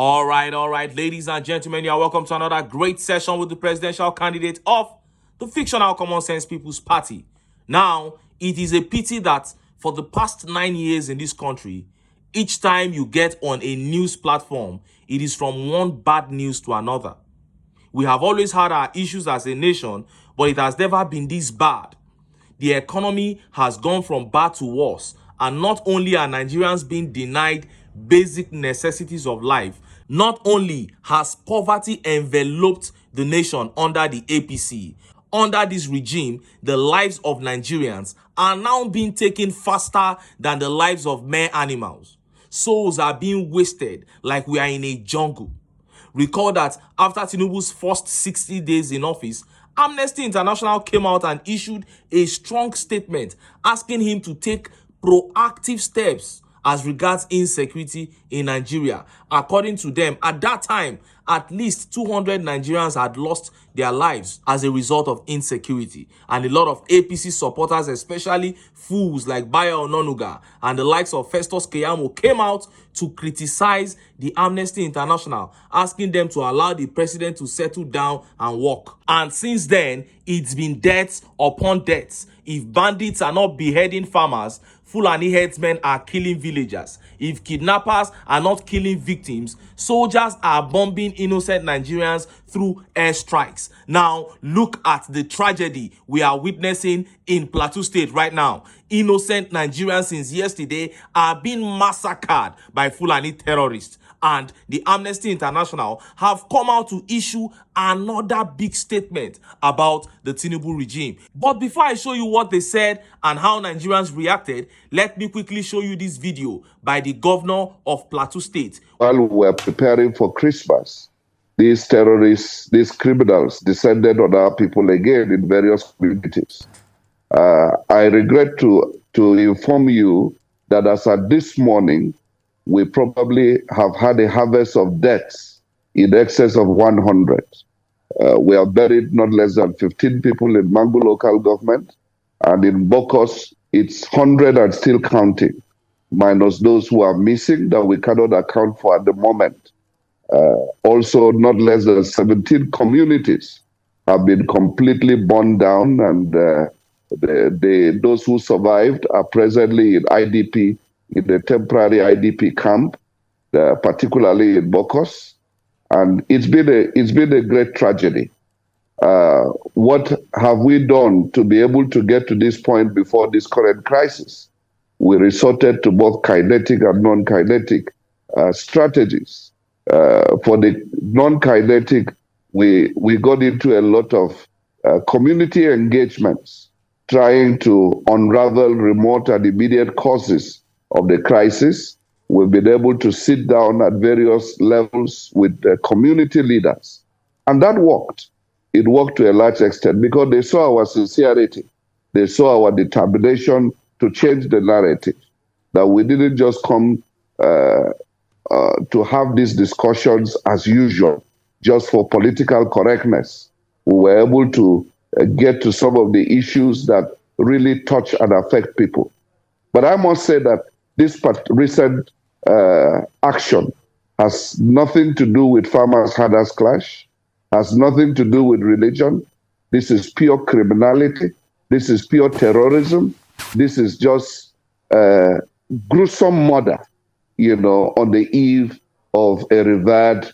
All right, ladies and gentlemen, you are welcome to another great session with the presidential candidate of the fictional Common Sense People's Party. Now, it is a pity that for the past 9 years in this country, each time you get on a news platform, it is from one bad news to another. We have always had our issues as a nation, but it has never been this bad. The economy has gone from bad to worse, and not only are Nigerians being denied basic necessities of life, not only has poverty enveloped the nation under the APC, under this regime, the lives of Nigerians are now being taken faster than the lives of mere animals. Souls are being wasted like we are in a jungle. Recall that after TINUBU's first 60 days in office, Amnesty International came out and issued a strong statement asking him to take proactive steps as regards insecurity in Nigeria. According to them, at that time, at least 200 Nigerians had lost their lives as a result of insecurity. And a lot of APC supporters, especially fools like Bayo Ononuga and the likes of Festus Keyamo, came out to criticize the Amnesty International, asking them to allow the president to settle down and walk. And since then, it's been deaths upon deaths. If bandits are not beheading farmers, Fulani headsmen are killing villagers. If kidnappers are not killing victims, soldiers are bombing innocent Nigerians through airstrikes. Now, look at the tragedy we are witnessing in Plateau State right now. Innocent Nigerians since yesterday are being massacred by Fulani terrorists. And the Amnesty International have come out to issue another big statement about the TINUBU regime. But before I show you what they said and how Nigerians reacted, let me quickly show you this video by the governor of Plateau State. While we were preparing for Christmas, these terrorists, these criminals descended on our people again in various communities. I regret to inform you that as at this morning, we probably have had a harvest of deaths in excess of 100. We have buried not less than 15 people in Mangu local government, and in Bokos, it's 100 and still counting, minus those who are missing that we cannot account for at the moment. Also, not less than 17 communities have been completely burned down, and those who survived are presently in IDP, in the temporary IDP camp, particularly in Bokos, and it's been a great tragedy. What have we done to be able to get to this point before this current crisis? We resorted to both kinetic and non-kinetic strategies. For the non-kinetic, we got into a lot of community engagements, trying to unravel remote and immediate causes of the crisis. We've been able to sit down at various levels with the community leaders. And that worked. It worked to a large extent because they saw our sincerity. They saw our determination to change the narrative, that we didn't just come to have these discussions as usual, just for political correctness. We were able to get to some of the issues that really touch and affect people. But I must say that this recent action has nothing to do with farmers-herders clash, has nothing to do with religion. This is pure criminality. This is pure terrorism. This is just gruesome murder, on the eve of a revered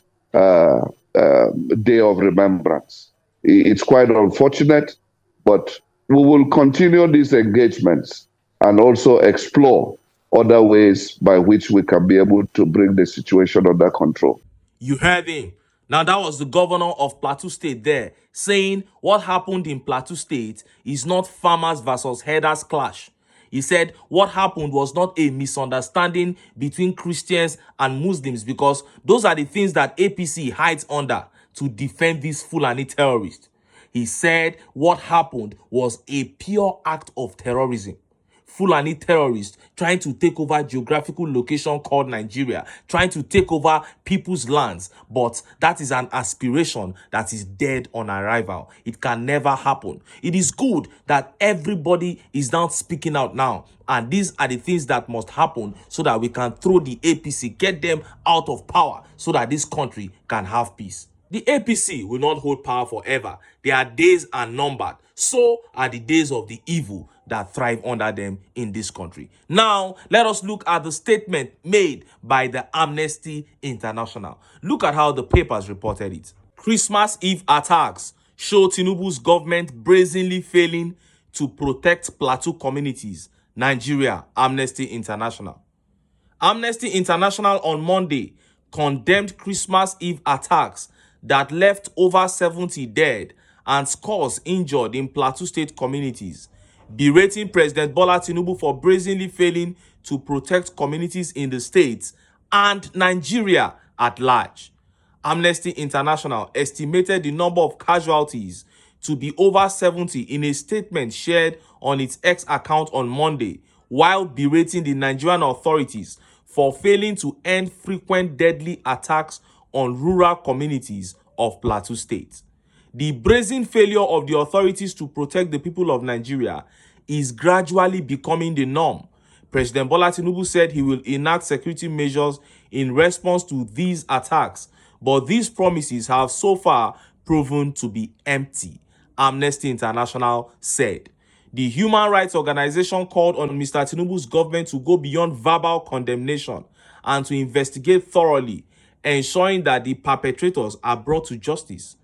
day of remembrance. It's quite unfortunate, but we will continue these engagements and also explore other ways by which we can be able to bring the situation under control. You heard him. Now, that was the governor of Plateau State there saying what happened in Plateau State is not farmers versus herders clash. He said what happened was not a misunderstanding between Christians and Muslims, because those are the things that APC hides under to defend these Fulani terrorists. He said what happened was a pure act of terrorism. Fulani terrorists trying to take over geographical location called Nigeria, trying to take over people's lands. But that is an aspiration that is dead on arrival. It can never happen. It is good that everybody is now speaking out now. And these are the things that must happen so that we can throw the APC, get them out of power so that this country can have peace. The APC will not hold power forever. Their days are numbered. So are the days of the evil that thrive under them in this country. Now, let us look at the statement made by the Amnesty International. Look at how the papers reported it. Christmas Eve attacks show TINUBU's government brazenly failing to protect Plateau communities. Nigeria, Amnesty International. Amnesty International on Monday condemned Christmas Eve attacks that left over 70 dead and scores injured in Plateau State communities, berating President Bola Tinubu for brazenly failing to protect communities in the states and Nigeria at large. Amnesty International estimated the number of casualties to be over 70 in a statement shared on its X account on Monday, while berating the Nigerian authorities for failing to end frequent deadly attacks on rural communities of Plateau State. The brazen failure of the authorities to protect the people of Nigeria is gradually becoming the norm. President Bola Tinubu said he will enact security measures in response to these attacks, but these promises have so far proven to be empty, Amnesty International said. The human rights organization called on Mr. Tinubu's government to go beyond verbal condemnation and to investigate thoroughly, ensuring that the perpetrators are brought to justice.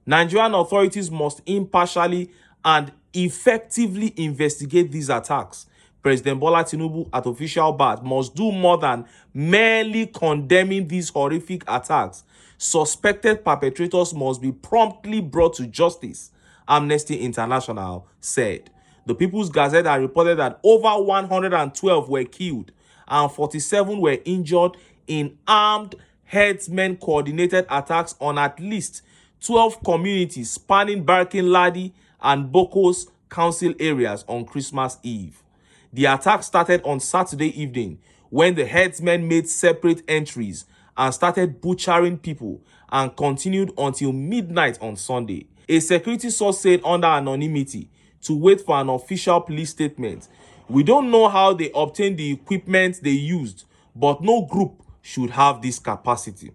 Nigerian authorities must impartially and effectively investigate these attacks. President Bola Tinubu at official bat must do more than merely condemning these horrific attacks. Suspected perpetrators must be promptly brought to justice, Amnesty International said. The People's Gazette had reported that over 112 were killed and 47 were injured in armed herdsmen coordinated attacks on at least 12 communities spanning Barkin Ladi and Boko's council areas on Christmas Eve. The attack started on Saturday evening when the herdsmen made separate entries and started butchering people and continued until midnight on Sunday. A security source said under anonymity to wait for an official police statement. We don't know how they obtained the equipment they used, but no group should have this capacity.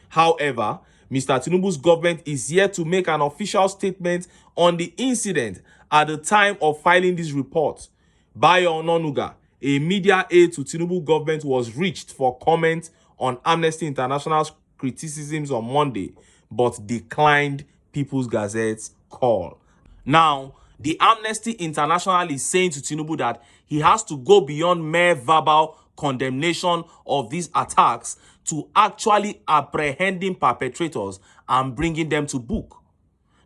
However, Mr. Tinubu's government is yet to make an official statement on the incident at the time of filing this report. Bayo Ononuga, a media aide to Tinubu government, was reached for comment on Amnesty International's criticisms on Monday, but declined People's Gazette's call. Now, the Amnesty International is saying to Tinubu that he has to go beyond mere verbal condemnation of these attacks to actually apprehending perpetrators and bringing them to book.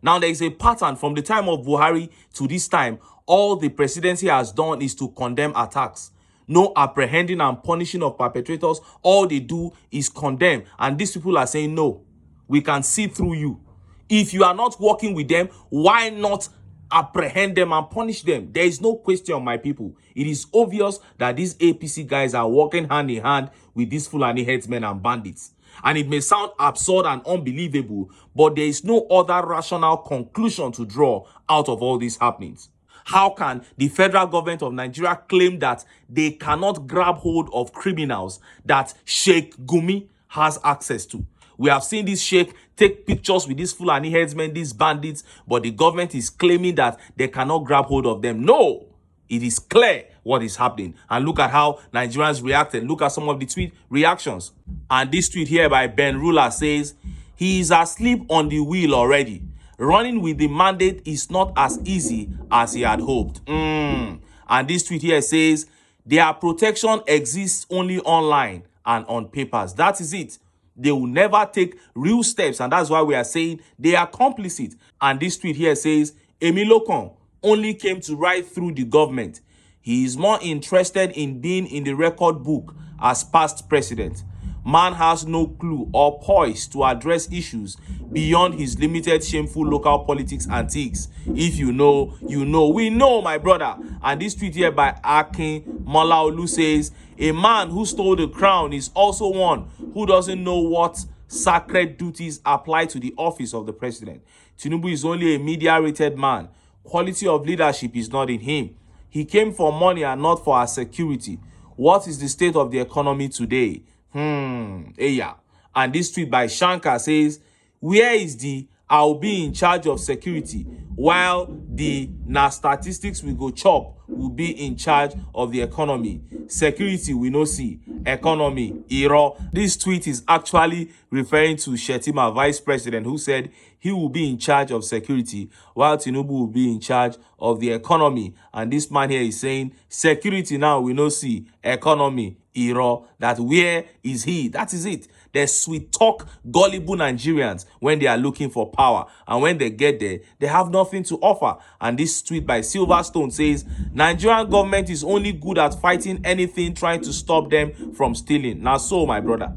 Now, there is a pattern from the time of Buhari to this time. All the presidency has done is to condemn attacks. No apprehending and punishing of perpetrators. All they do is condemn. And these people are saying, no, we can see through you. If you are not working with them, why not apprehend them and punish them? There is no question, my people. It is obvious that these APC guys are working hand in hand with these Fulani headsmen and bandits. And it may sound absurd and unbelievable, but there is no other rational conclusion to draw out of all these happenings. How can the federal government of Nigeria claim that they cannot grab hold of criminals that Sheikh Gumi has access to? We have seen this sheikh take pictures with these Fulani headsmen, these bandits, but the government is claiming that they cannot grab hold of them. No, it is clear what is happening. And look at how Nigerians reacted. Look at some of the tweet reactions. And this tweet here by Ben Rula says, he is asleep on the wheel already. Running with the mandate is not as easy as he had hoped. And this tweet here says, their protection exists only online and on papers. That is it. They will never take real steps, and that's why we are saying they are complicit. And this tweet here says, Emilokon only came to ride through the government. He is more interested in being in the record book as past president. Man has no clue or poise to address issues beyond his limited shameful local politics antics. If you know, you know. We know, my brother. And this tweet here by Akin Molaolu says, a man who stole the crown is also one who doesn't know what sacred duties apply to the office of the president. TINUBU is only a media-rated man. Quality of leadership is not in him. He came for money and not for our security. What is the state of the economy today? Yeah. And this tweet by Shankar says, where is the I'll be in charge of security while the statistics we go chop will be in charge of the economy? Security we no see, economy iro. This tweet is actually referring to Shetima, vice president, who said he will be in charge of security while TINUBU will be in charge of the economy. And this man here is saying security now we no see, economy iro. That where is he? That is it. They're sweet talk, gullible Nigerians when they are looking for power. And when they get there, they have nothing to offer. And this tweet by Silverstone says, Nigerian government is only good at fighting anything trying to stop them from stealing. Now so, my brother,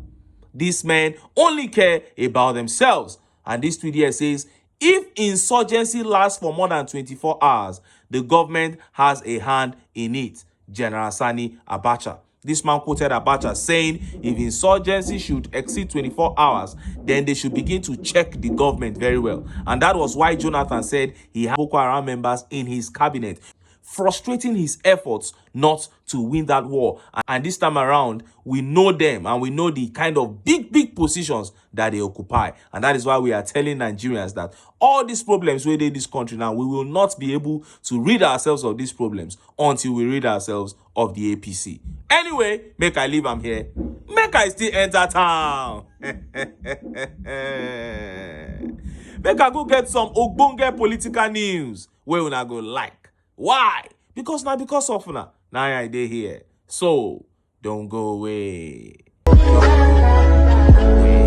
these men only care about themselves. And this tweet here says, if insurgency lasts for more than 24 hours, the government has a hand in it. General Sani Abacha. This man quoted Abacha saying, if insurgency should exceed 24 hours, then they should begin to check the government very well. And that was why Jonathan said he had Boko Haram members in his cabinet, frustrating his efforts not to win that war. And this time around, we know them and we know the kind of big positions that they occupy. And that is why we are telling Nigerians that all these problems within this country now, we will not be able to rid ourselves of these problems until we rid ourselves of the APC. Anyway, make I leave am here. Make I still enter town. Make I go get some ogbonge political news where una go like. Why? Because now because of now I dey here. So don't go away. Don't go away.